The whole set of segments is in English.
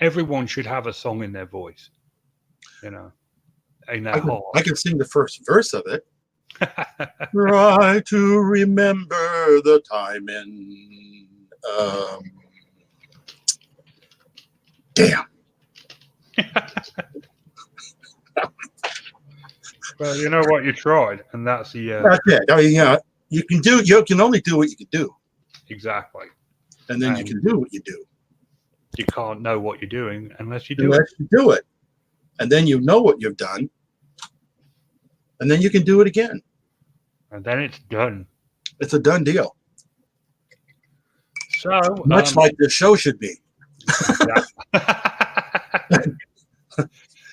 everyone should have a song in their voice, you know, in their heart. I can sing the first verse of it. Try to remember the time in. Damn. Well, you know what, you tried, and that's the That's it. I mean, you can only do what you can do, exactly. and then you can do what you do. You can't know what you're doing unless you do Unless you do it, and then you know what you've done, and then you can do it again. And then it's done. It's a done deal. So much like this show should be.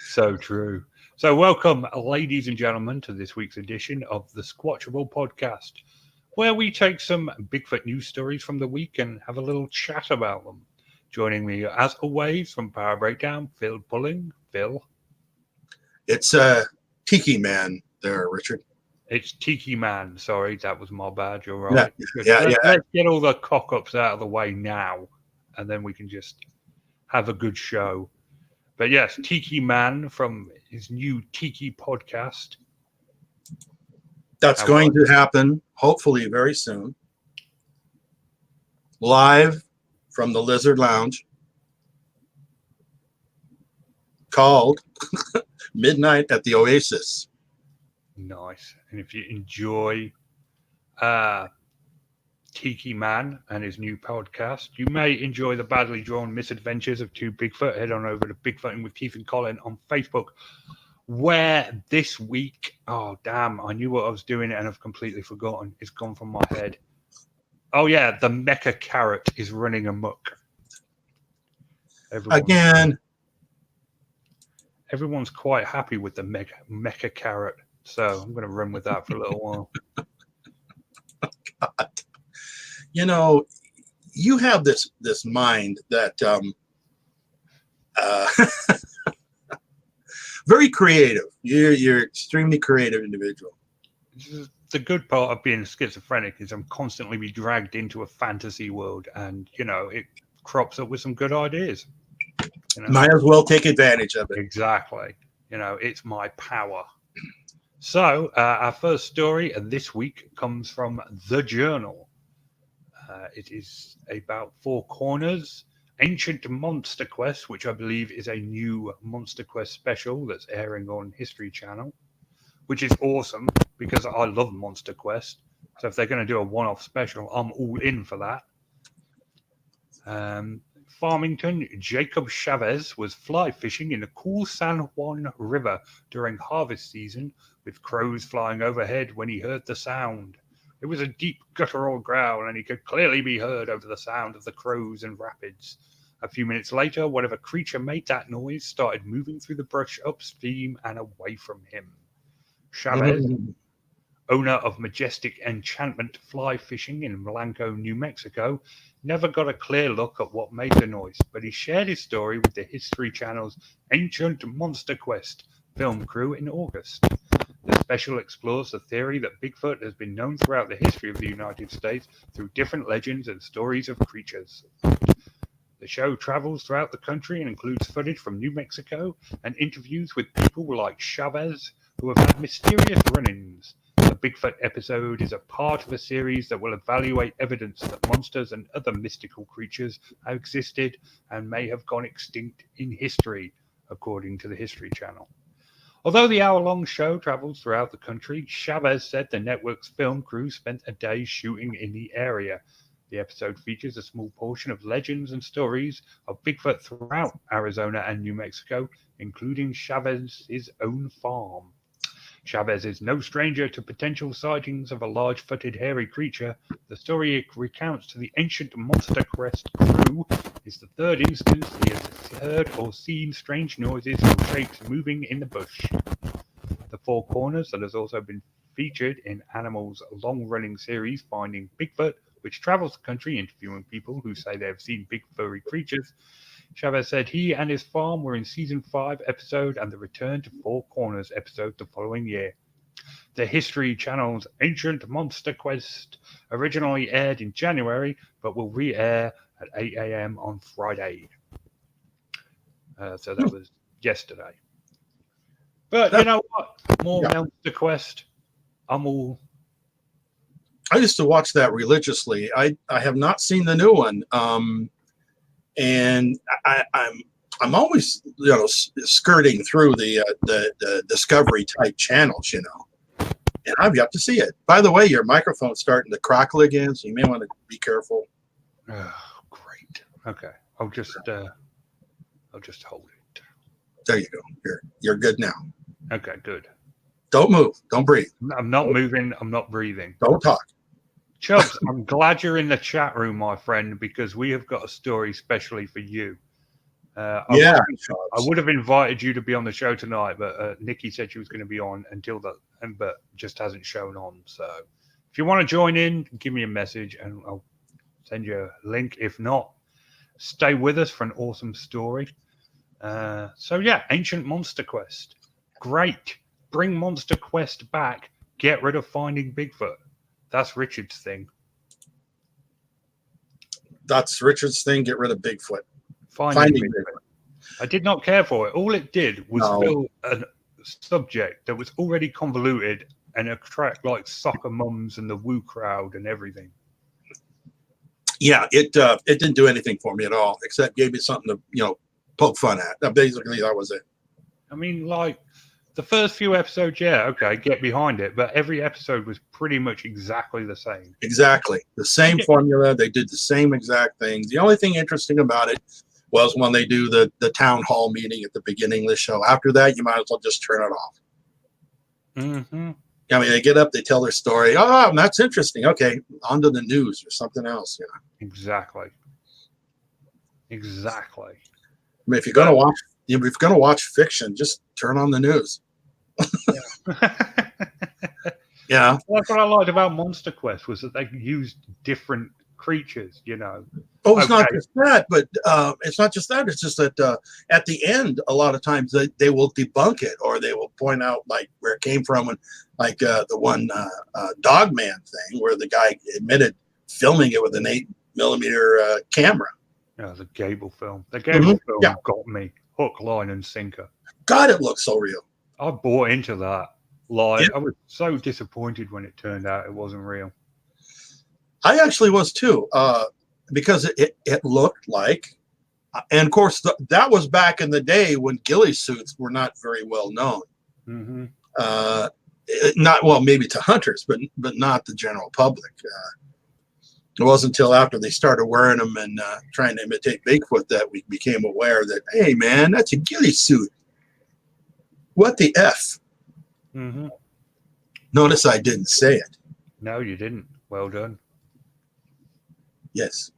So true. So welcome, ladies and gentlemen, to this week's edition of the Squatchable podcast, where we take some Bigfoot news stories from the week and have a little chat about them. Joining me, as always, from Power Breakdown, Phil Pulling. Phil. It's Tiki Man there, Richard. It's Tiki Man. Sorry, that was my bad. You're right. Yeah. Let's get all the cock-ups out of the way now, and then we can just have a good show. But yes, Tiki Man from his new Tiki podcast. That's going to happen, hopefully, very soon. Live from the Lizard Lounge, called Midnight at the Oasis. Nice. And if you enjoy Tiki Man and his new podcast, you may enjoy the badly drawn misadventures of two Bigfoot. Head on over to Bigfooting with Keith and Colin on Facebook, where this week, oh damn, I knew what I was doing and I've completely forgotten. It's gone from my head. Oh yeah, the Mecha Carrot is running amok. Everyone's quite happy with the Mecha Carrot, so I'm going to run with that for a little while. God. You know, you have this mind that very creative. You're extremely creative individual. The good part of being schizophrenic is I'm constantly be dragged into a fantasy world, and you know it crops up with some good ideas. You know? Might as well take advantage of it. Exactly. You know, it's my power. So our first story this week comes from The Journal. It is about Four Corners, Ancient Monster Quest, which I believe is a new Monster Quest special that's airing on History Channel, which is awesome because I love Monster Quest. So if they're going to do a one-off special, I'm all in for that. Farmington, Jacob Chavez was fly fishing in the cool San Juan River during harvest season with crows flying overhead when he heard the sound. It was a deep guttural growl, and he could clearly be heard over the sound of the crows and rapids. A few minutes later, whatever creature made that noise started moving through the brush upstream and away from him. Chavez, owner of Majestic Enchantment Fly Fishing in Blanco, New Mexico, never got a clear look at what made the noise, but he shared his story with the History Channel's Ancient Monster Quest film crew in August. The special explores the theory that Bigfoot has been known throughout the history of the United States through different legends and stories of creatures. The show travels throughout the country and includes footage from New Mexico and interviews with people like Chavez who have had mysterious run-ins. The Bigfoot episode is a part of a series that will evaluate evidence that monsters and other mystical creatures have existed and may have gone extinct in history, according to the History Channel. Although the hour-long show travels throughout the country, Chavez said the network's film crew spent a day shooting in the area. The episode features a small portion of legends and stories of Bigfoot throughout Arizona and New Mexico, including Chavez's own farm. Chavez is no stranger to potential sightings of a large-footed hairy creature. The story it recounts to the Ancient Monster Quest crew is the third instance he has heard or seen strange noises or shapes moving in the bush. The Four Corners, that has also been featured in Animal's long-running series Finding Bigfoot, which travels the country interviewing people who say they have seen big furry creatures. Chavez said he and his farm were in Season 5 episode and the Return to Four Corners episode the following year. The History Channel's Ancient Monster Quest originally aired in January, but will re-air at 8 a.m. on Friday. So that was yesterday. But you know what? More Monster Quest. I'm all. I used to watch that religiously. I have not seen the new one, and I'm always skirting through the Discovery type channels, and I've got to see it. By the way, your microphone's starting to crackle again, so you may want to be careful. Oh, great. Okay, I'll just hold it. There you go. You're good now. Okay, good. Don't move. Don't breathe. I'm not moving. I'm not breathing. Don't talk. Chubbs, I'm glad you're in the chat room, my friend, because we have got a story specially for you. I would have invited you to be on the show tonight, but Nikki said she was going to be on but just hasn't shown on. So if you want to join in, give me a message and I'll send you a link. If not, stay with us for an awesome story. Ancient Monster Quest. Great. Bring Monster Quest back. Get rid of Finding Bigfoot. That's Richard's thing. That's Richard's thing. Get rid of Bigfoot. Finding Bigfoot. I did not care for it. All it did was fill a subject that was already convoluted and attract like soccer mums and the woo crowd and everything. Yeah, it didn't do anything for me at all, except gave me something to poke fun at. Basically, that was it. I mean, like the first few episodes, get behind it, but every episode was pretty much exactly the same. Exactly. The same formula. They did the same exact things. The only thing interesting about it was when they do the town hall meeting at the beginning of the show. After that, you might as well just turn it off. Mm-hmm. I mean, they get up, they tell their story. Oh, that's interesting. Okay, on to the news or something else. Exactly. I mean, if you're gonna watch fiction, just turn on the news. Yeah. That's what I liked about Monster Quest was that they used different creatures. Oh, it's not just that, but it's not just that. It's just that at the end, a lot of times they will debunk it or they will point out like where it came from, and like the one Dogman thing where the guy admitted filming it with an 8mm camera. Yeah, the Gable film. The Gable film got me hook, line, and sinker. God, it looks so real. I bought into that. I was so disappointed when it turned out it wasn't real. I actually was too, because it looked like, and of course that was back in the day when ghillie suits were not very well known. Mm-hmm. Not well, maybe to hunters, but not the general public. It wasn't until after they started wearing them and trying to imitate Bigfoot that we became aware that, hey man, that's a ghillie suit. What the F? Mm-hmm. Notice I didn't say it. No, you didn't. Well done. Yes.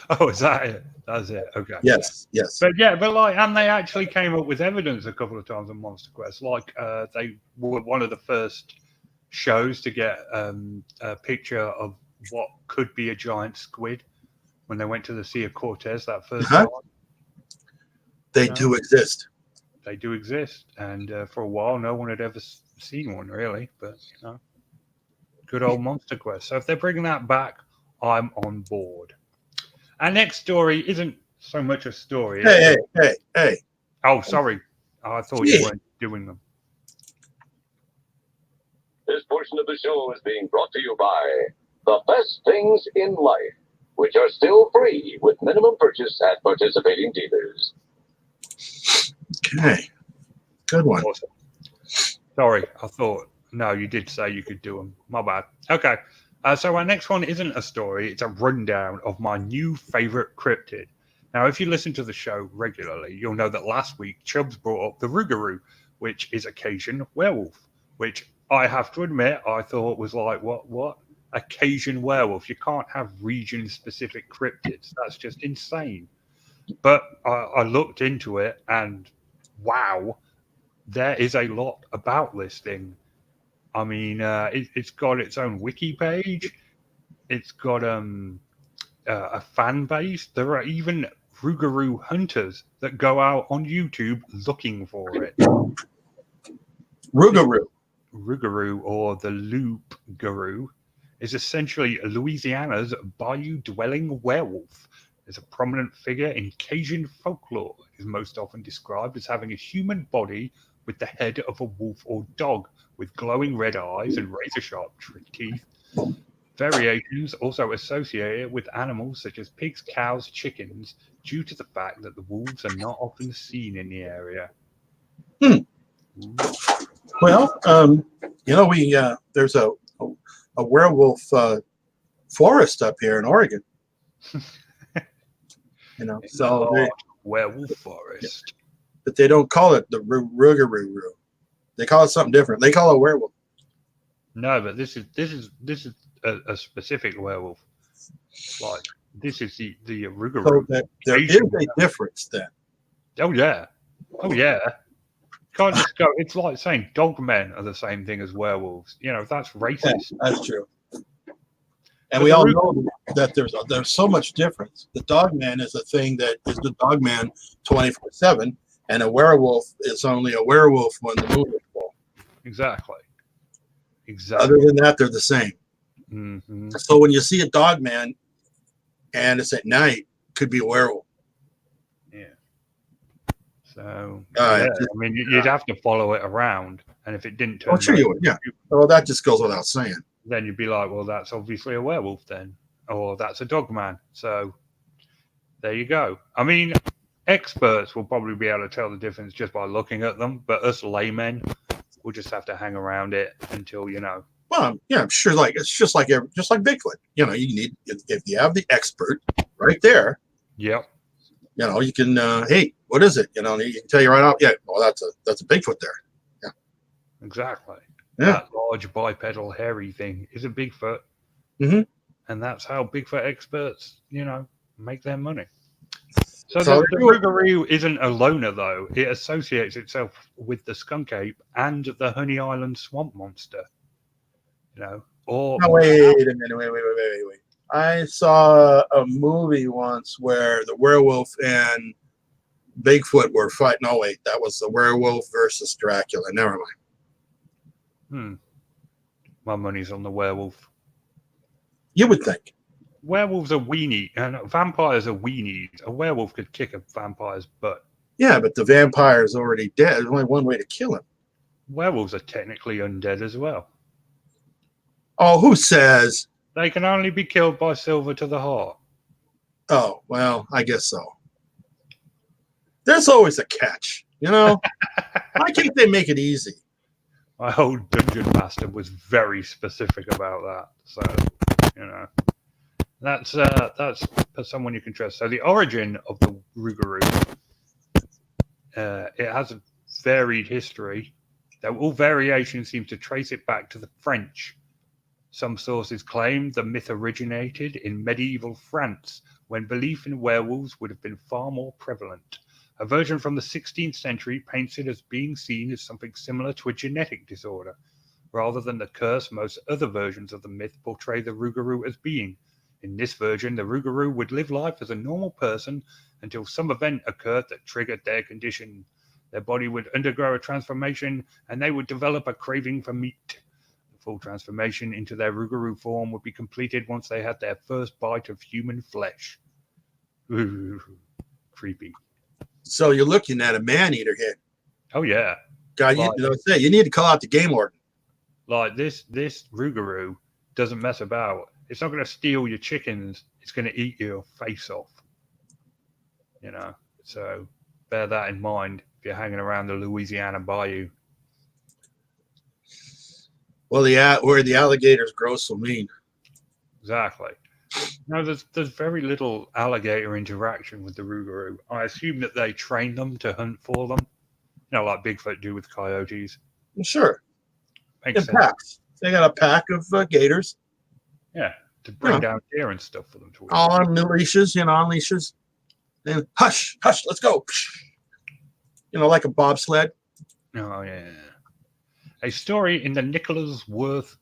Oh, is that it? That's it. Okay. Yes. But and they actually came up with evidence a couple of times on Monster Quest. They were one of the first shows to get a picture of what could be a giant squid when they went to the Sea of Cortez that first time. They do exist. They do exist, and for a while, no one had ever seen one really. But good old Monster Quest. So if they're bringing that back, I'm on board. Our next story isn't so much a story. Hey. Oh, sorry. I thought you weren't doing them. This portion of the show is being brought to you by The Best Things in Life, which are still free with minimum purchase at participating dealers. Okay. Good one. Awesome. Sorry, I thought, no, you did say you could do them. My bad. Okay. So our next one isn't a story. It's a rundown of my new favorite cryptid. Now, if you listen to the show regularly, you'll know that last week Chubbs brought up the Rougarou, which is a Cajun werewolf, which I have to admit I thought was like, what? A Cajun werewolf. You can't have region-specific cryptids. That's just insane. But I looked into it and wow, there is a lot about this thing. I mean, it's got its own wiki page. It's got a fan base. There are even Rougarou hunters that go out on YouTube looking for it. Rougarou, or the loup-garou, is essentially Louisiana's bayou-dwelling werewolf. is a prominent figure in Cajun folklore. It is most often described as having a human body with the head of a wolf or dog, with glowing red eyes and razor-sharp teeth. Variations also associated with animals such as pigs, cows, chickens, due to the fact that the wolves are not often seen in the area. Hmm. Ooh. Well, we there's a werewolf forest up here in Oregon. So werewolf forest. But they don't call it the Rougarou. They call it something different. They call it werewolf. No, but this is a specific werewolf. Like this is the Rougarou. So there is a difference then. Oh yeah. Can't just go. It's like saying dogmen are the same thing as werewolves. That's racist. Yeah, that's true. And we all know that there's so much difference. The dogman is a thing that is the dogman 24/7, and a werewolf is only a werewolf when the moon is full. Exactly. Other than that, they're the same. Mm-hmm. So when you see a dogman and it's at night, it could be a werewolf. Yeah. So you'd have to follow it around, and if it didn't turn, sure you would. Yeah. Well, that just goes without saying. Then you'd be like, well, that's obviously a werewolf then, or that's a dogman. So there you go. I mean, experts will probably be able to tell the difference just by looking at them, but us laymen will just have to hang around it until Well, yeah, I'm sure. It's just like Bigfoot. You need if you have the expert right there. Yep. You can. Hey, what is it? He can tell you right off. Yeah, well, that's a Bigfoot there. Yeah. Exactly. Yeah. That large bipedal hairy thing is a Bigfoot. Mm-hmm. And that's how Bigfoot experts, make their money. So the Rougarou isn't a loner, though. It associates itself with the skunk ape and the Honey Island swamp monster. Now, wait a minute. Wait. I saw a movie once where the werewolf and Bigfoot were fighting. No, wait. That was the werewolf versus Dracula. Never mind. My money's on the werewolf. You would think. Werewolves are weenie, and vampires are weenies. A werewolf could kick a vampire's butt. Yeah, but the vampire's already dead. There's only one way to kill him. Werewolves are technically undead as well. Oh, who says? They can only be killed by silver to the heart. Oh, well, I guess so. There's always a catch, Why can't they make it easy? My old dungeon master was very specific about that. So, that's for someone you can trust. So the origin of the Rougarou, it has a varied history. All variations seem to trace it back to the French. Some sources claim the myth originated in medieval France, when belief in werewolves would have been far more prevalent. A version from the 16th century paints it as being seen as something similar to a genetic disorder, rather than the curse most other versions of the myth portray the Rougarou as being. In this version, the Rougarou would live life as a normal person until some event occurred that triggered their condition. Their body would undergo a transformation, and they would develop a craving for meat. The full transformation into their Rougarou form would be completed once they had their first bite of human flesh. Ooh, creepy. So you're looking at a man-eater here. Oh yeah. God, you need to call out the game warden. Like this Rougarou doesn't mess about. It's not going to steal your chickens. It's going to eat your face off. So bear that in mind if you're hanging around the Louisiana Bayou. Well, where the alligators grow so mean. Exactly. No, there's very little alligator interaction with the Rougarou. I assume that they train them to hunt for them, like Bigfoot do with coyotes. Well, sure. Makes sense. Packs. They got a pack of gators. Yeah, to bring down deer and stuff for them to eat. All on leashes, on leashes. Then hush, let's go. Like a bobsled. Oh yeah. A story in the Nicholas Worth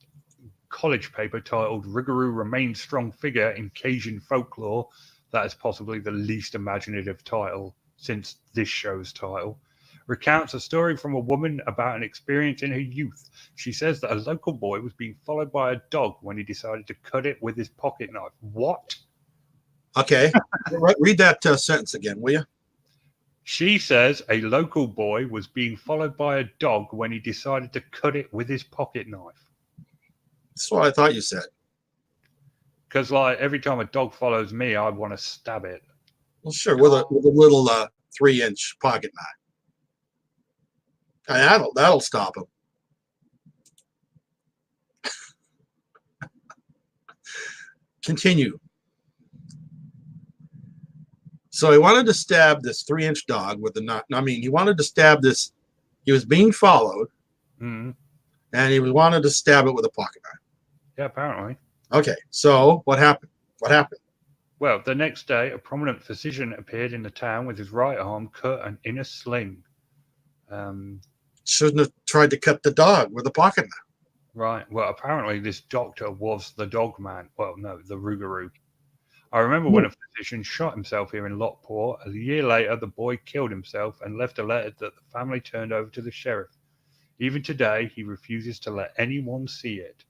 college paper titled Rougarou Remains Strong Figure in Cajun Folklore, that is possibly the least imaginative title since this show's title, recounts a story from a woman about an experience in her youth. She says that a local boy was being followed by a dog when he decided to cut it with his pocket knife. What? Okay. Read that sentence again, will you? She says a local boy was being followed by a dog when he decided to cut it with his pocket knife. That's what I thought you said. Because like every time a dog follows me, I want to stab it. Well, sure, with a little 3-inch pocket knife. That'll stop him. Continue. So he wanted to stab this 3-inch dog with a knife. I mean, he wanted to stab this. He was being followed, Mm-hmm. and he wanted to stab it with a pocket knife. Yeah, apparently. Okay, so what happened? What happened? Well, the next day, a prominent physician appeared in the town with his right arm cut and in a sling. Shouldn't have tried to cut the dog with a pocket knife. Right. Well, apparently this doctor was the dog man. Well, no, the Rougarou. I remember when a physician shot himself here in Lockport. A year later, the boy killed himself and left a letter that the family turned over to the sheriff. Even today, he refuses to let anyone see it.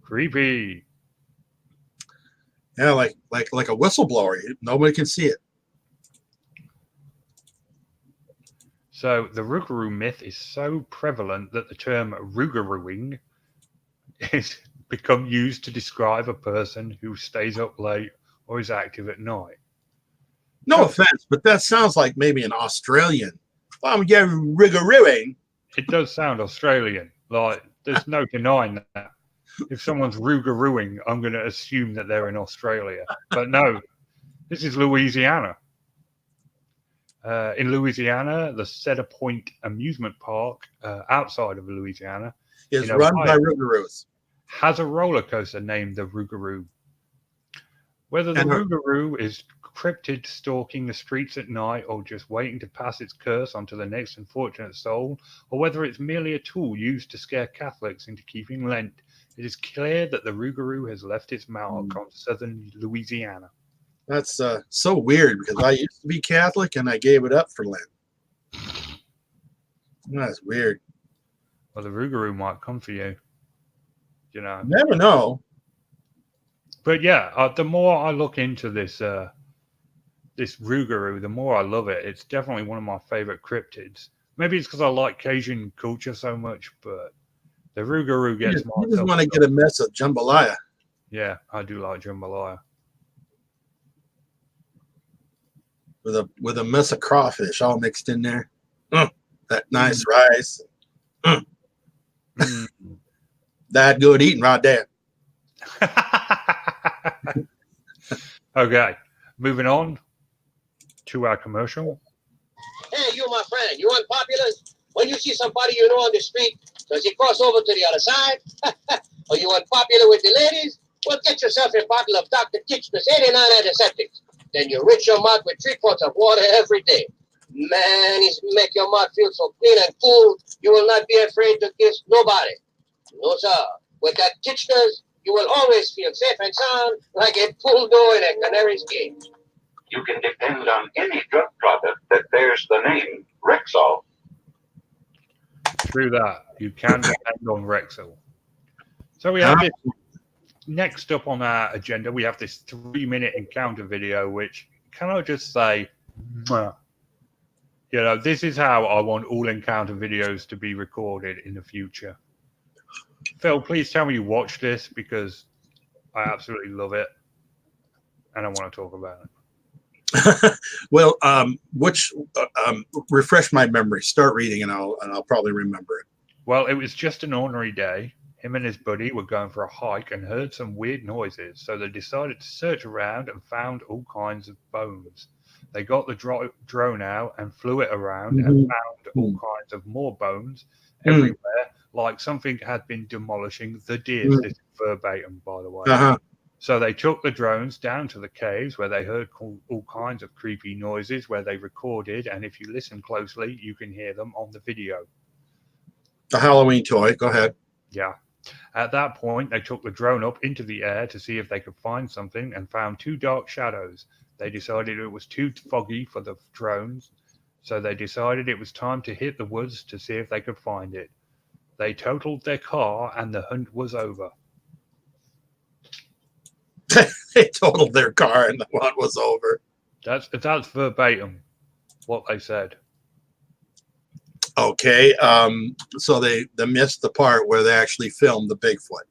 Creepy. Yeah, like a whistleblower. Nobody can see it. So the Rougarou myth is so prevalent that the term Rougarouing is become used to describe a person who stays up late or is active at night. No offense, but that sounds like maybe an Australian. I'm getting Rougarouing. It does sound Australian. Like, there's no denying that. If someone's Rougarouing, I'm going to assume that they're in Australia. But no, this is Louisiana. In Louisiana, the Cedar Point Amusement Park outside of Louisiana Is run by Rougarous. Has a roller coaster named the Rougarou. Whether the Rougarou is cryptid stalking the streets at night or just waiting to pass its curse onto the next unfortunate soul, or whether it's merely a tool used to scare Catholics into keeping Lent, it is clear that the Rougarou has left its mark on southern Louisiana. That's so weird because I used to be Catholic and I gave it up for Lent. That's weird. Well, the Rougarou might come for you. You know. Never know. But yeah, the more I look into this this Rougarou, the more I love it. It's definitely one of my favorite cryptids. Maybe it's because I like Cajun culture so much, but the Rougarou gets You just want to get a mess of jambalaya. Yeah, I do like jambalaya. With a mess of crawfish all mixed in there. That nice rice. That good eating right there. Okay, moving on to our commercial. Hey, you, my friend, you unpopular? When you see somebody you know on the street, does he cross over to the other side? Are you unpopular with the ladies? Well, get yourself a bottle of Dr. Kitchener's 89 antiseptics. Then you rinse your mouth with 3 quarts of water every day. Man, it's make your mouth feel so clean and cool, you will not be afraid to kiss nobody. No, sir. With that Kitchener's, you will always feel safe and sound like a pool door in a canary's cage. You can depend on any drug product that bears the name Rexall. True that. You can depend on Rexall. So we have this next up on our agenda. We have this 3-minute encounter video, which can I just say, you know, this is how I want all encounter videos to be recorded in the future. Phil, please tell me you watched this because I absolutely love it and I want to talk about it. Well, refresh my memory. Start reading, and I'll probably remember it. Well, it was just an ordinary day. Him and his buddy were going for a hike and heard some weird noises, so they decided to search around and found all kinds of bones. They got the drone out and flew it around and found all kinds of more bones everywhere, like something had been demolishing the deer. This is verbatim, by the way. So they took the drones down to the caves where they heard all kinds of creepy noises where they recorded, and if you listen closely, you can hear them on the video. The Halloween toy. Go ahead. Yeah. At that point, they took the drone up into the air to see if they could find something and found 2 dark shadows. They decided it was too foggy for the drones, so they decided it was time to hit the woods to see if they could find it. They totaled their car and the hunt was over. They totaled their car and the hunt was over. That's verbatim what they said. Okay, so they missed the part where they actually filmed the Bigfoot.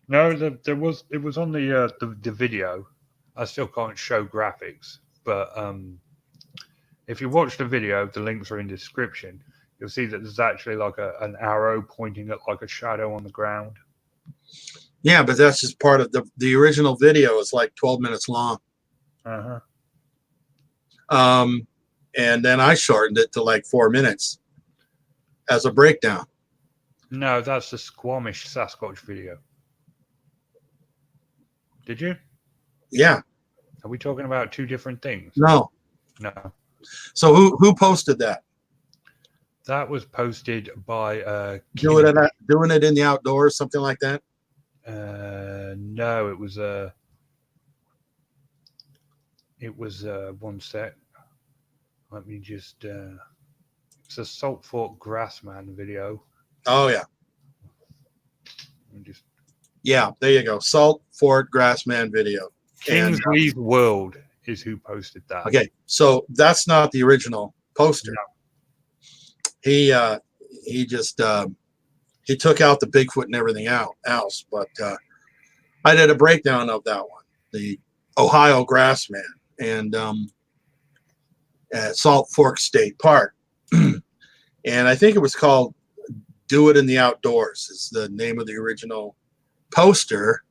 No, it was on the video. I still can't show graphics, but if you watch the video, the links are in the description. You'll see that there's actually like an arrow pointing at like a shadow on the ground. Yeah, but that's just part of the original video is like 12 minutes long. Uh-huh. And then I shortened it to like 4 minutes as a breakdown. No, that's the Squamish Sasquatch video. Did you? Yeah. Are we talking about two different things? No. No. So who posted that? That was posted by doing it in the outdoors, something like that. No, it was one sec. Let me just it's a Salt Fork Grassman video. Oh yeah. Just Yeah, there you go. Salt Fork Grassman video. Kingsley's World is who posted that. Okay, so that's not the original poster. No. He just he took out the Bigfoot and everything else, but I did a breakdown of that one, the Ohio Grassman, and at Salt Fork State Park, and I think it was called "Do It in the Outdoors" is the name of the original poster.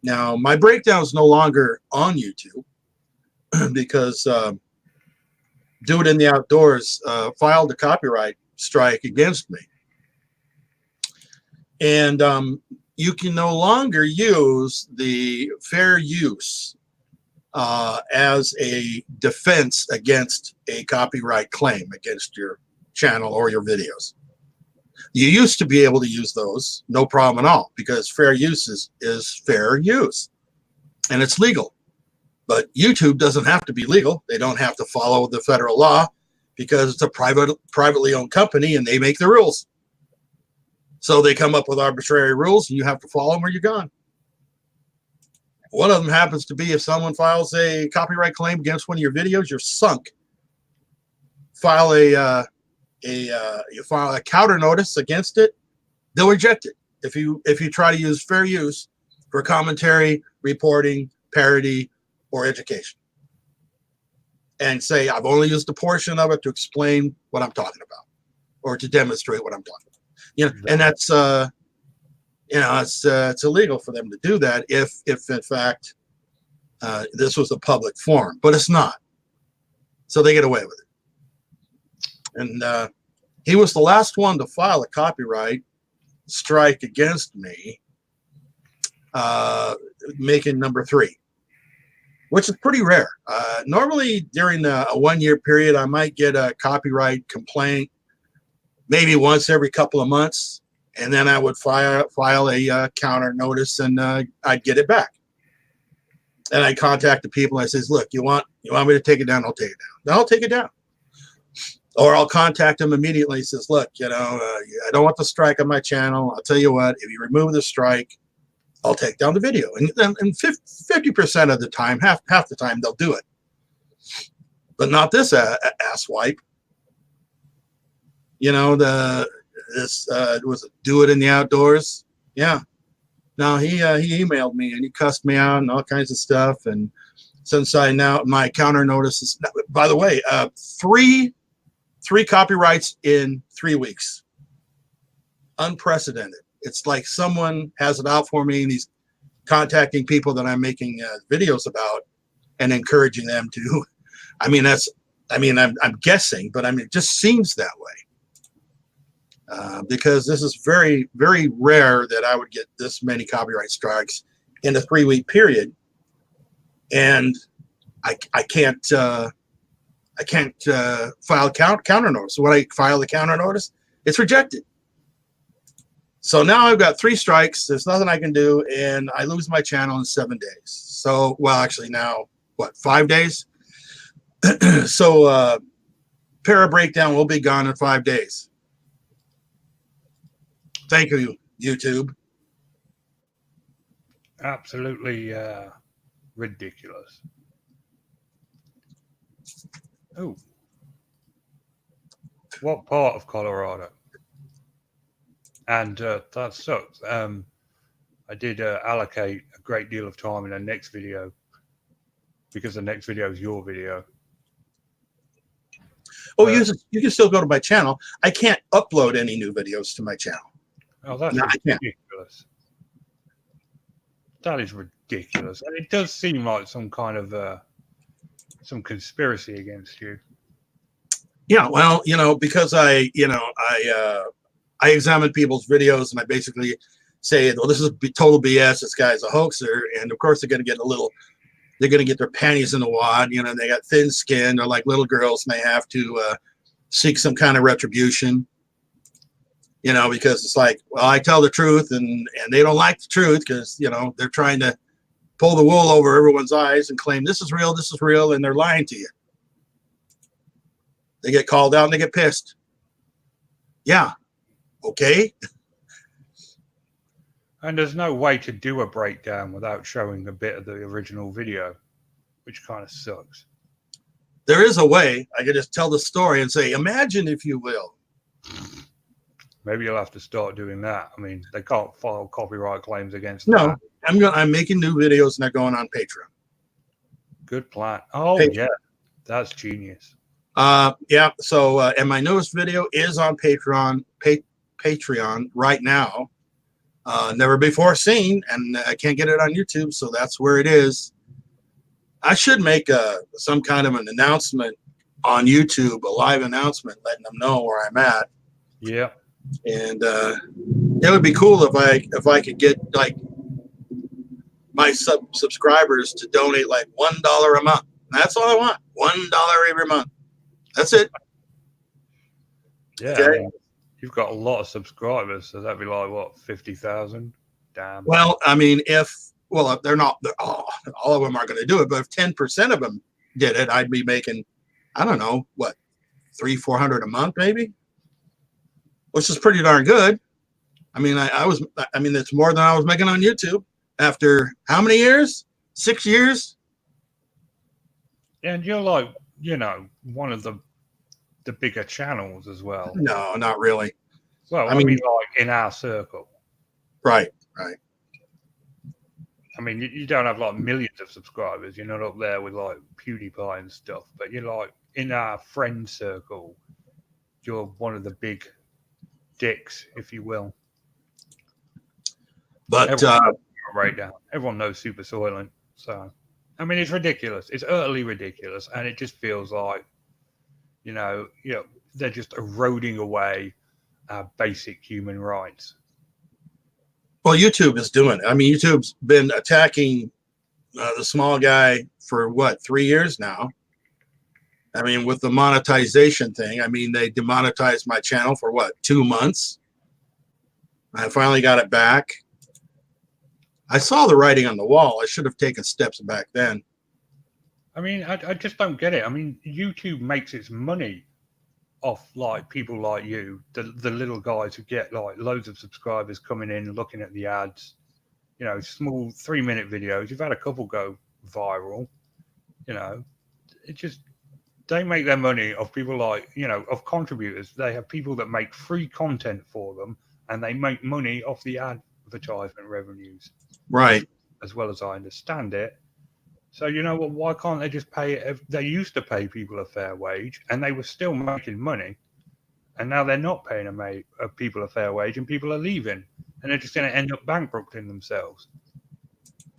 Now my breakdown is no longer on YouTube because "Do It in the Outdoors" filed a copyright strike against me, and you can no longer use the fair use as a defense against a copyright claim against your channel or your videos. You used to be able to use those, no problem at all, because fair use is fair use and it's legal. But YouTube doesn't have to be legal. They don't have to follow the federal law because it's a privately owned company and they make the rules. So they come up with arbitrary rules and you have to follow them or you're gone. One of them happens to be if someone files a copyright claim against one of your videos, you're sunk. You file a counter notice against it, they'll reject it. If you try to use fair use for commentary, reporting, parody, or education, and say I've only used a portion of it to explain what I'm talking about or to demonstrate what I'm talking about. You know, and that's it's illegal for them to do that if in fact this was a public forum, but it's not. So they get away with it. And he was the last one to file a copyright strike against me, making number 3, which is pretty rare. Normally during a 1-year period, I might get a copyright complaint maybe once every couple of months, and then I would file a counter notice and I'd get it back. And I contact the people and I says, look, you want me to take it down? I'll take it down. Then I'll take it down. Or I'll contact them immediately. He says, look, I don't want the strike on my channel. I'll tell you what, if you remove the strike, I'll take down the video. And 50% of the time, half the time, they'll do it. But not this asswipe. This was Do It in the Outdoors. Yeah. No, he emailed me and he cussed me out and all kinds of stuff. And since my counter notice is, by the way, three copyrights in 3 weeks. Unprecedented. It's like someone has it out for me and he's contacting people that I'm making videos about and encouraging them to. I'm guessing, but it just seems that way. Because this is very, very rare that I would get this many copyright strikes in a 3-week period. And I can't file counter notice. So when I file the counter notice, it's rejected. So now I've got 3 strikes. There's nothing I can do, and I lose my channel in 7 days. So, well, actually now, 5 days? So Para Breakdown will be gone in 5 days. Thank you, YouTube. Absolutely ridiculous. Oh, what part of Colorado? And that sucks. I did allocate a great deal of time in the next video because the next video is your video. Oh, you can still go to my channel. I can't upload any new videos to my channel. Oh, that's No, I can't. ridiculous. That is ridiculous. And it does seem like some kind of some conspiracy against you. Yeah, well, because I examine people's videos and I basically say, well, this is total BS. This guy's a hoaxer, and of course they're going to get their panties in the wad. They got thin skin. They're like little girls, and they have to seek some kind of retribution. Because it's like, well, I tell the truth, and they don't like the truth because they're trying to pull the wool over everyone's eyes and claim this is real, and they're lying to you. They get called out and they get pissed. Yeah. Okay. And there's no way to do a breakdown without showing a bit of the original video, which kind of sucks. There is a way. I could just tell the story and say, imagine if you will. Maybe you'll have to start doing that. I mean, they can't file copyright claims against No, that. I'm making new videos and they're going on Patreon. Good plan. Oh, Patreon. Yeah. That's genius. Yeah. So, and my newest video is on Patreon right now. Never before seen, and I can't get it on YouTube, so that's where it is. I should make some kind of an announcement on YouTube, a live announcement, letting them know where I'm at. Yeah. And it would be cool if I could get like my subscribers to donate like $1 a month. That's all I want. $1 every month. That's it. Yeah. Okay. I mean, you've got a lot of subscribers, so that'd be like what, 50,000? Damn. Well, I mean, if they're not, all of them aren't going to do it, but if 10% of them did it, I'd be making, I don't know, what, $300-400 a month, maybe, which is pretty darn good. I mean, it's more than I was making on YouTube after how many years? 6 years. And you're like, one of the bigger channels as well. No, not really. Well, I mean, like in our circle. Right. I mean, you don't have like millions of subscribers. You're not up there with like PewDiePie and stuff, but you're like in our friend circle. You're one of the big dicks, if you will. But right down. Everyone knows Super Soylent. So, I mean, it's ridiculous. It's utterly ridiculous, and it just feels like, they're just eroding away our basic human rights. well, YouTube is doing it. I mean, YouTube's been attacking the small guy for what, 3 years now. I mean, with the monetization thing, I mean, they demonetized my channel for what, 2 months? I finally got it back. I saw the writing on the wall. I should have taken steps back then. I mean, I just don't get it. I mean, YouTube makes its money off like people like you, the little guys who get like loads of subscribers coming in, looking at the ads, small 3-minute videos. You've had a couple go viral, it just, they make their money off people like, of contributors. They have people that make free content for them, and they make money off the advertisement revenues. Right. As well as I understand it. So, why can't they just pay? They used to pay people a fair wage, and they were still making money. And now they're not paying people a fair wage, and people are leaving. And they're just going to end up bankrupting themselves.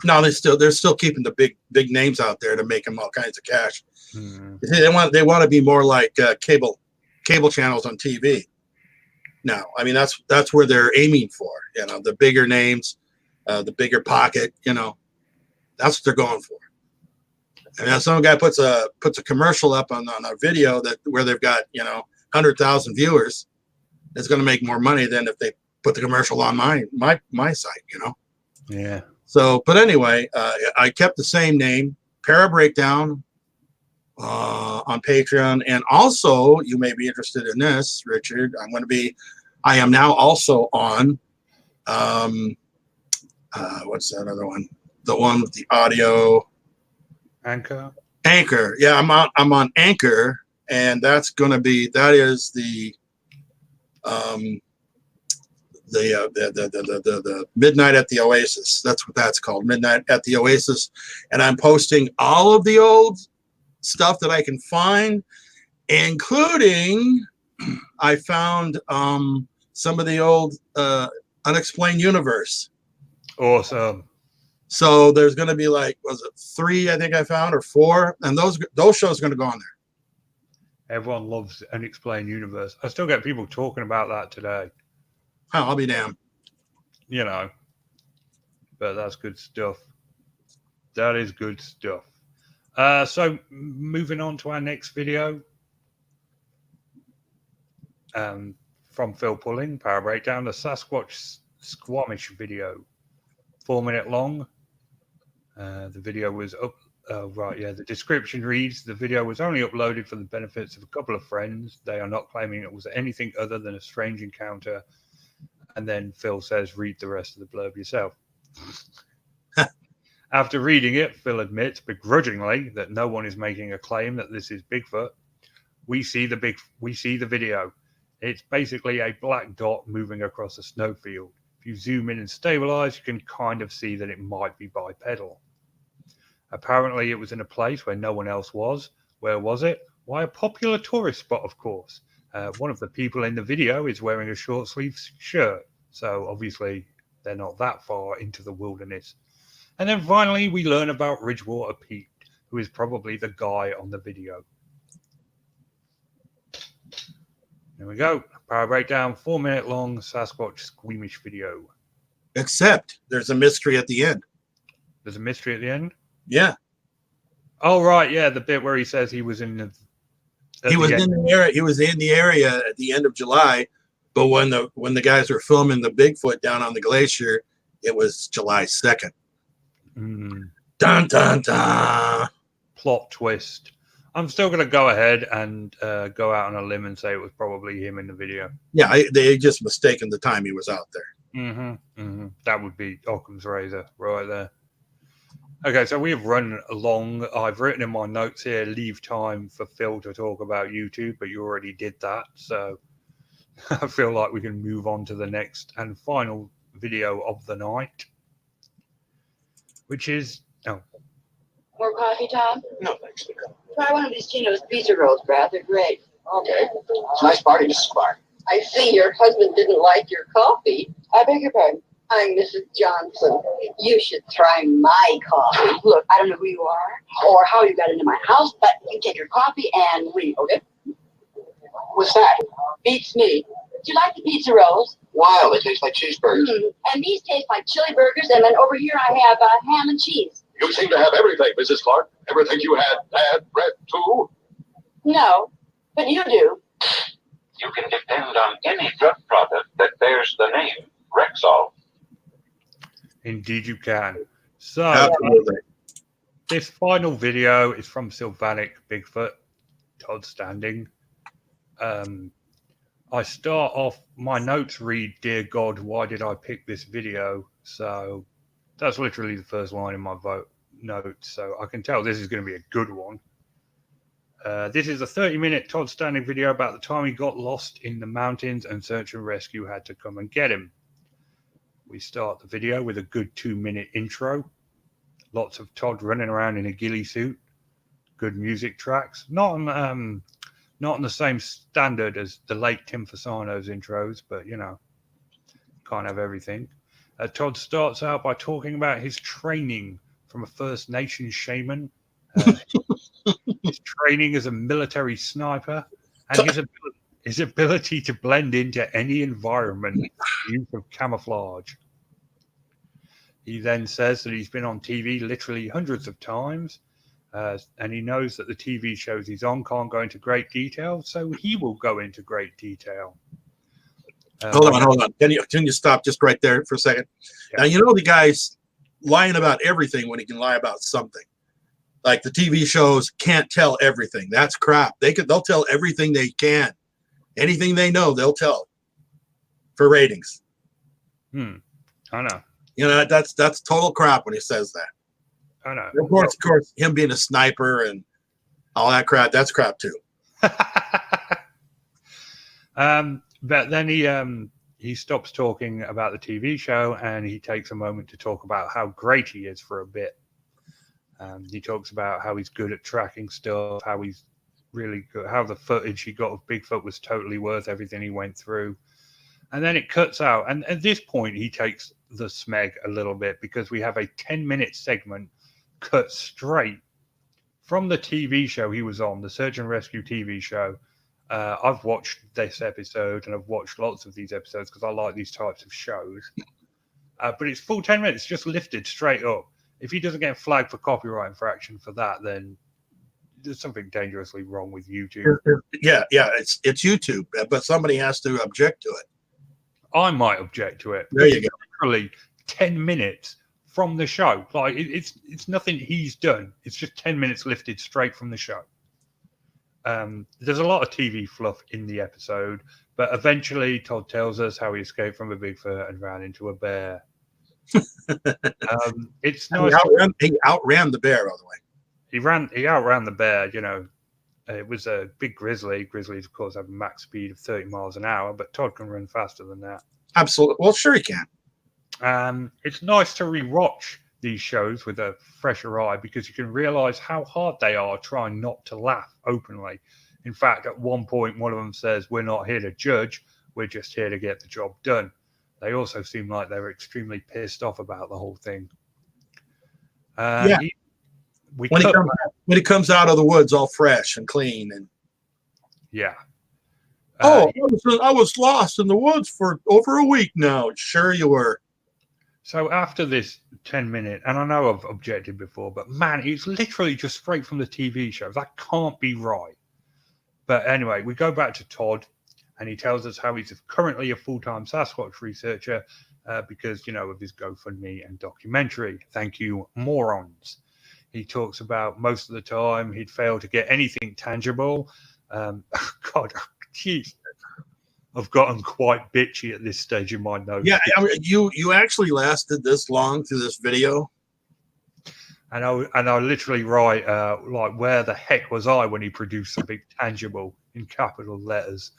No, they're still keeping the big names out there to make them all kinds of cash. Hmm. They want to be more like cable channels on TV. No, I mean that's where they're aiming for. The bigger names, the bigger pocket. That's what they're going for. And now some guy puts a commercial up on a video where they've got 100,000 viewers. It's going to make more money than if they put the commercial on my site. Yeah. So, but anyway, I kept the same name, Para Breakdown, on Patreon, and also you may be interested in this, Richard. I am now also on what's that other one? The one with the audio. Anchor. Anchor. Yeah, I'm on Anchor, and that is the Midnight at the Oasis. That's what that's called, Midnight at the Oasis. And I'm posting all of the old stuff that I can find, including I found some of the old Unexplained Universe. Awesome. So there's going to be like, was it 3 I think I found, or 4, and those shows are going to go on there. Everyone loves Unexplained Universe. I still get people talking about that today. Oh, I'll be damned. You know, but that's good stuff. That is good stuff. So moving on to our next video. From Phil Pulling, Power Breakdown, the Sasquatch Squamish video. 4 minute long. The video was up. The description reads, the video was only uploaded for the benefits of a couple of friends. They are not claiming it was anything other than a strange encounter. And then Phil says, read the rest of the blurb yourself. After reading it, Phil admits begrudgingly that no one is making a claim that this is Bigfoot. We see the video. It's basically a black dot moving across a snowfield. If you zoom in and stabilize, you can kind of see that it might be bipedal. Apparently, it was in a place where no one else was. Where was it? Why, a popular tourist spot, of course. One of the people in the video is wearing a short sleeve shirt. So obviously, they're not that far into the wilderness. And then finally, we learn about Ridgewater Pete, who is probably the guy on the video. There we go. Power Breakdown, 4 minute long Sasquatch Squeamish video. Except there's a mystery at the end. There's a mystery at the end? Yeah. Oh, right. Yeah. The bit where he says he was in the... He was in the area at the end of July, but when the guys were filming the Bigfoot down on the glacier, it was July 2nd. Dun, dun, dun. Plot twist. I'm still going to go ahead and go out on a limb and say it was probably him in the video. Yeah, they just mistaken the time he was out there. That would be Occam's razor right there. Okay, so we have run along. I've written in my notes here, leave time for Phil to talk about YouTube, but you already did that. So I feel like we can move on to the next and final video of the night, which is... More coffee, Tom? No, thanks. Try one of these Tino's pizza rolls, Brad. They're great. Okay. It's a nice party, Mrs. Clark. I see your husband didn't like your coffee. I beg your pardon. I'm Mrs. Johnson. You should try my coffee. Look, I don't know who you are or how you got into my house, but you take your coffee and leave, okay? What's that? Beats me. Do you like the pizza rolls? Wow, they taste like cheeseburgers. And these taste like chili burgers, and then over here I have ham and cheese. You seem to have everything, Mrs. Clark. Everything you had bread too. No, but you do. You can depend on any drug product that bears the name Rexall. Indeed you can. So, Absolutely. this final video is from Sylvanic Bigfoot, Todd Standing. I start off, my notes read, Dear God, why did I pick this video? So that's literally the first line in my notes. So I can tell this is going to be a good one. This is a 30-minute Todd Standing video about the time he got lost in the mountains and search and rescue had to come and get him. We start the video with a good 2-minute intro. Lots of Todd running around in a ghillie suit. Good music tracks. Not on the same standard as the late Tim Fasano's intros, but, you know, can't have everything. Todd starts out by talking about his training from a First Nations shaman, his training as a military sniper, and his ability to blend into any environment, use of camouflage. He then says that he's been on TV literally hundreds of times, and he knows that the TV shows he's on can't go into great detail, so he will go into great detail. Hold on. Can you stop just right there for a second? Yeah. Now, you know the guy's lying about everything when he can lie about something. Like the TV shows can't tell everything. That's crap. They'll tell everything they can. Anything they know, they'll tell for ratings. I know. You know, that's total crap when he says that. I know. Of course, him being a sniper and all that crap, that's crap too. But then he stops talking about the TV show and he takes a moment to talk about how great he is for a bit. He talks about how he's good at tracking stuff, how he's really good, how the footage he got of Bigfoot was totally worth everything he went through. And then it cuts out. And at this point, he takes the smeg a little bit because we have a 10-minute segment cut straight from the TV show he was on, the Search and Rescue TV show. I've watched this episode and I've watched lots of these episodes because I like these types of shows. But it's full 10 minutes, just lifted straight up. If he doesn't get flagged for copyright infraction for that, then there's something dangerously wrong with YouTube. Yeah, it's YouTube, but somebody has to object to it. I might object to it. There you go. Literally 10 minutes from the show. Like it's nothing he's done. It's just 10 minutes lifted straight from the show. There's a lot of TV fluff in the episode, but eventually Todd tells us how he escaped from a Bigfoot and ran into a bear. It's nice. He outran the bear, by the way. He outran the bear. You know, it was a big grizzly. Grizzlies, of course, have a max speed of 30 miles an hour, but Todd can run faster than that. Absolutely. Well, sure he can. It's nice to rewatch these shows with a fresher eye because you can realize how hard they are trying not to laugh openly. In fact, at one point, one of them says, "We're not here to judge. We're just here to get the job done." They also seem like they were extremely pissed off about the whole thing. Yeah. When he comes out of the woods all fresh and clean. And yeah. I was lost in the woods for over a week now. Sure you were. So after this 10-minute, and I know I've objected before, but man, it's literally just straight from the TV show. That can't be right. But anyway, we go back to Todd, and he tells us how he's currently a full-time Sasquatch researcher because, you know, of his GoFundMe and documentary. Thank you, morons. He talks about most of the time he'd failed to get anything tangible. God, jeez. I've gotten quite bitchy at this stage in my notes. Yeah, I mean, you actually lasted this long through this video. And I literally write, like, where the heck was I when he produced something tangible in capital letters?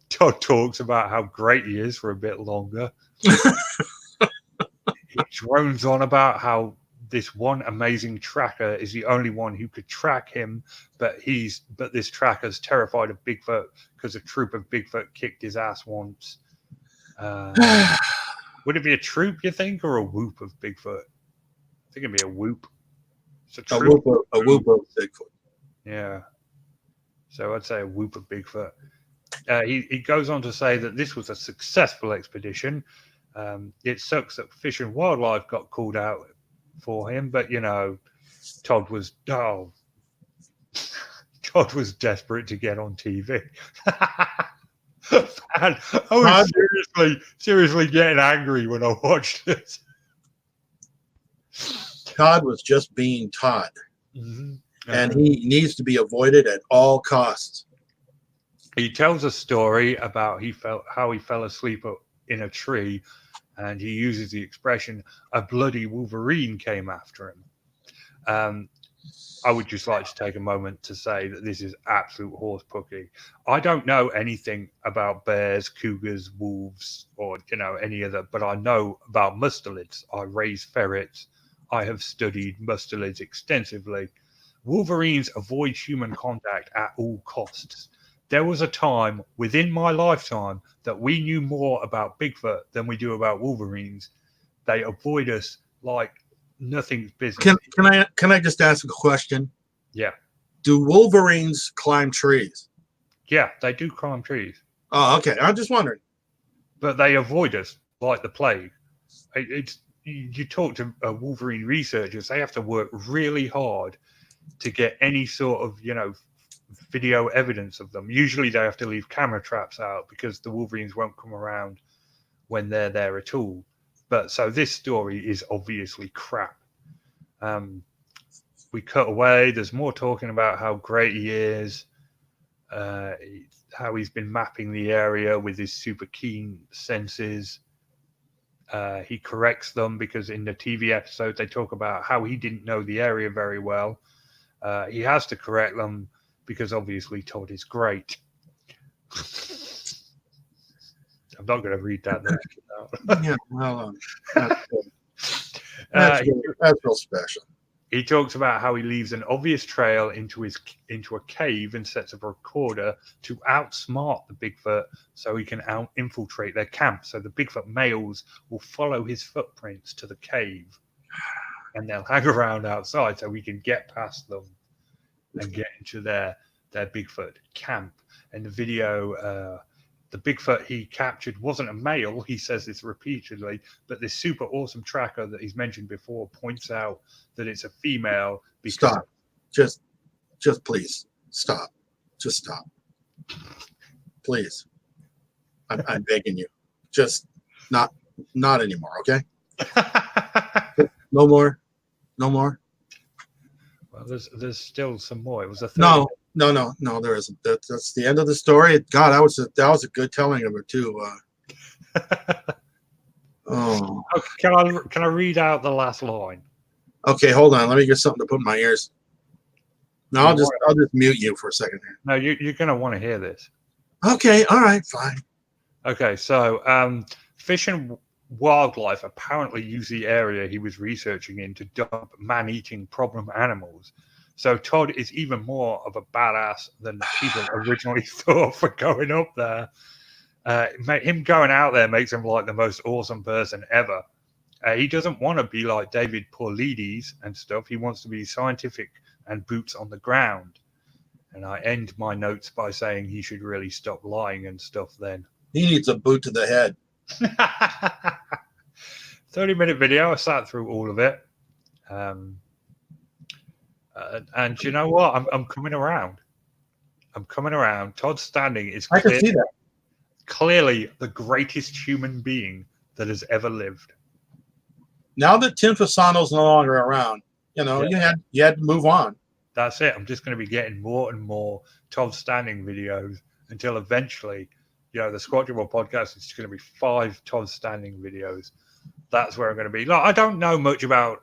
Todd talks about how great he is for a bit longer. He drones on about how this one amazing tracker is the only one who could track him, but this tracker's terrified of Bigfoot because a troop of Bigfoot kicked his ass once. Would it be a troop, you think, or a whoop of Bigfoot? I think it'd be a whoop. It's a whoop of Bigfoot. Yeah. So I'd say a whoop of Bigfoot. He goes on to say that this was a successful expedition. It sucks that Fish and Wildlife got called out for him, but you know, Todd was desperate to get on TV. And I was seriously getting angry when I watched it. Todd was just being Todd. Mm-hmm. And he needs to be avoided at all costs. He tells a story about how he fell asleep in a tree, and he uses the expression, "a bloody Wolverine came after him." I would just like to take a moment to say that this is absolute horse pucky. I don't know anything about bears, cougars, wolves, or any other, but I know about mustelids. I raise ferrets. I have studied mustelids extensively. Wolverines avoid human contact at all costs. There was a time within my lifetime that we knew more about Bigfoot than we do about Wolverines. They avoid us like nothing's business. Can I just ask a question? Yeah. Do Wolverines climb trees? Yeah, they do climb trees. Oh, okay. I'm just wondering. But they avoid us like the plague. You talk to Wolverine researchers, they have to work really hard to get any sort of, video evidence of them. Usually they have to leave camera traps out because the Wolverines won't come around when they're there at all. But so this story is obviously crap. We cut away. There's more talking about how great he is, how he's been mapping the area with his super keen senses. He corrects them because in the TV episode they talk about how he didn't know the area very well. He has to correct them because obviously Todd is great. I'm not going to read that next. Yeah, well, that's good. That's real special. He talks about how he leaves an obvious trail into a cave and sets up a recorder to outsmart the Bigfoot so he can infiltrate their camp. So the Bigfoot males will follow his footprints to the cave, and they'll hang around outside so he can get past them and get into their Bigfoot camp. And the video, the Bigfoot he captured wasn't a male. He says this repeatedly, but this super awesome tracker that he's mentioned before points out that it's a female. Because Stop. Just please stop. Just stop. Please. I'm begging you. Just not anymore. Okay. No more. Well, there's still some more. It was a No, there isn't. That's the end of the story. God, that was a good telling of it too. Oh. Can I read out the last line? Okay, hold on. Let me get something to put in my ears. No, I'll just mute you for a second here. No, you're going to want to hear this. Okay, all right, fine. Okay, so Fish and Wildlife apparently used the area he was researching in to dump man-eating problem animals. So Todd is even more of a badass than people originally thought for going up there. Him going out there makes him like the most awesome person ever. He doesn't want to be like David Paulides and stuff. He wants to be scientific and boots on the ground. And I end my notes by saying he should really stop lying and stuff then. He needs a boot to the head. 30-minute video. I sat through all of it. And you know what? I'm coming around. Todd Standing is I can see that. Clearly the greatest human being that has ever lived. Now that Tim Fasano's no longer around, you had to move on. That's it. I'm just going to be getting more and more Todd Standing videos until eventually, the Squatchable podcast is going to be 5 Todd Standing videos. That's where I'm going to be. I don't know much about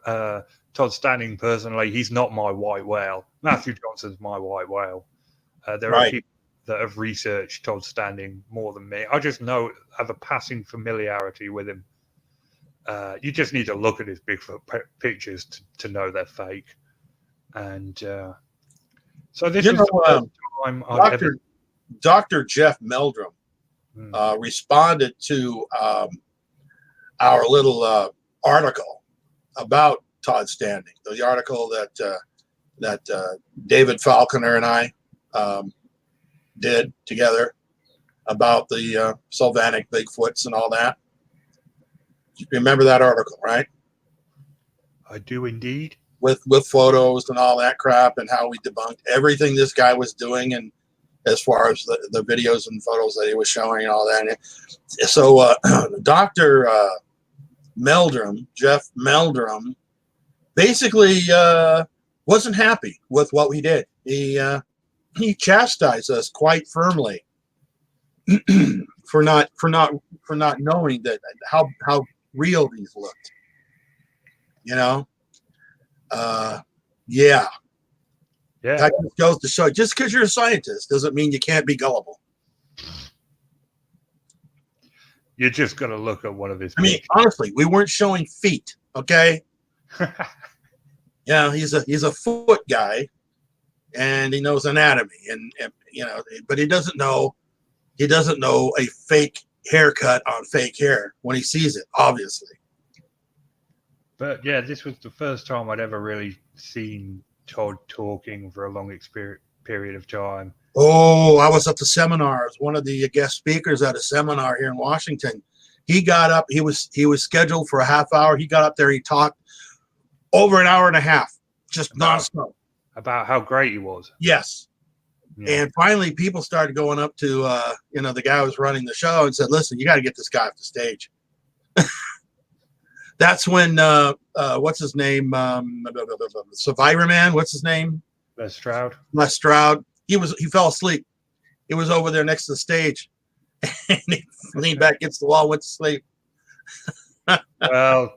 Todd Standing personally. He's not my white whale. Matthew Johnson's my white whale. There are people that have researched Todd Standing more than me. I just have a passing familiarity with him. You just need to look at his Bigfoot pictures to know they're fake. And so this is the first time I've ever... Dr. Jeff Meldrum responded to our little article about Todd Standing, the article that David Falconer and I did together about the Sylvanic Bigfoots and all that. You remember that article, right? I do indeed. With photos and all that crap and how we debunked everything this guy was doing, and as far as the videos and photos that he was showing and all that. And so Dr. Meldrum, Jeff Meldrum, basically wasn't happy with what we did. He chastised us quite firmly for not knowing that how real these looked. Yeah. That just goes to show, just because you're a scientist doesn't mean you can't be gullible. You just got to look at one of his. I mean, honestly, we weren't showing feet, okay? He's a foot guy, and he knows anatomy, and but he doesn't know a fake haircut on fake hair when he sees it, obviously. But yeah, this was the first time I'd ever really seen Todd talking for a long period of time. Oh, I was at the seminars. One of the guest speakers at a seminar here in Washington. He got up. He was scheduled for a half hour. He got up there. He talked over an hour and a half, just nonstop about how great he was. Yes. Yeah. And finally, people started going up to the guy who was running the show and said, "Listen, you got to get this guy off the stage." That's when what's his name? Survivor Man. What's his name? Les Stroud. Les Stroud. He fell asleep. He was over there next to the stage, and he leaned back against the wall, went to sleep. Well,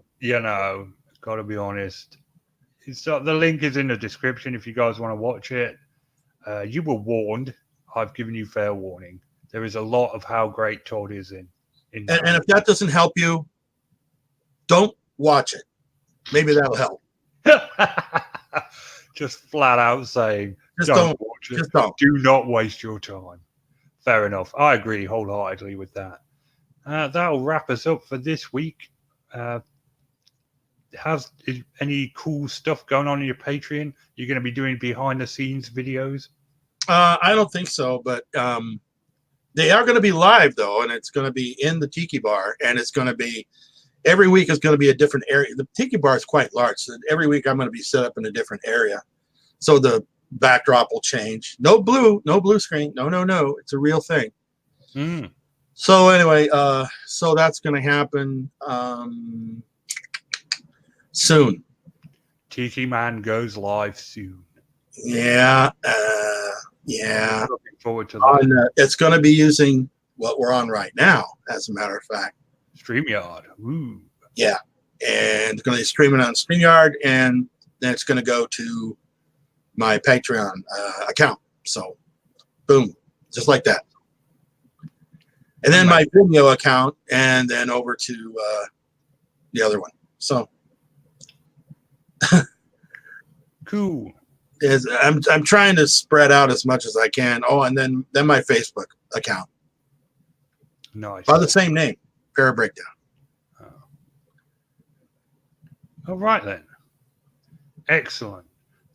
got to be honest. The link is in the description if you guys want to watch it. You were warned. I've given you fair warning. There is a lot of how great Todd is in And if that doesn't help you, don't watch it. Maybe that'll help. Just flat out saying, Just don't watch it. Just don't. Do not waste your time. Fair enough. I agree wholeheartedly with that. That'll wrap us up for this week. Is any cool stuff going on in your Patreon? You're going to be doing behind the scenes videos? I don't think so, but they are going to be live though, and it's going to be in the Tiki Bar, and it's going to be every week is going to be a different area. The Tiki Bar is quite large, so every week I'm going to be set up in a different area. So the backdrop will change. No blue screen. No. It's a real thing. Mm. So anyway, so that's going to happen soon. Tiki Man goes live soon. Yeah. Looking forward to that. It's going to be using what we're on right now, as a matter of fact. StreamYard. Ooh. Yeah. And it's going to be streaming on StreamYard, and then it's going to go to my Patreon account. So, boom, just like that. And then my Vimeo account, and then over to the other one. So, cool. I'm trying to spread out as much as I can. Oh, and then my Facebook account. Nice. By the same name, Para Breakdown. Oh. All right then. Excellent.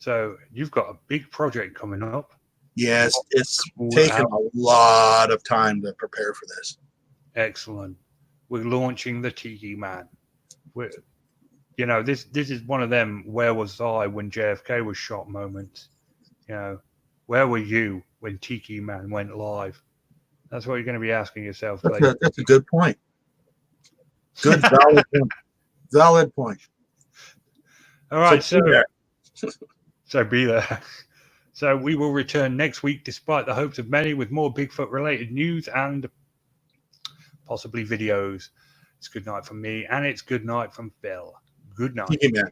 So you've got a big project coming up. Yes, it's taken a lot of time to prepare for this. Excellent. We're launching the Tiki Man. This is one of them where was I when JFK was shot moments. Where were you when Tiki Man went live? That's what you're going to be asking yourself. That's a good point. Good, valid point. All right, so be there. So we will return next week, despite the hopes of many, with more Bigfoot-related news and possibly videos. It's good night from me, and it's good night from Phil. Good night. Tiki Man.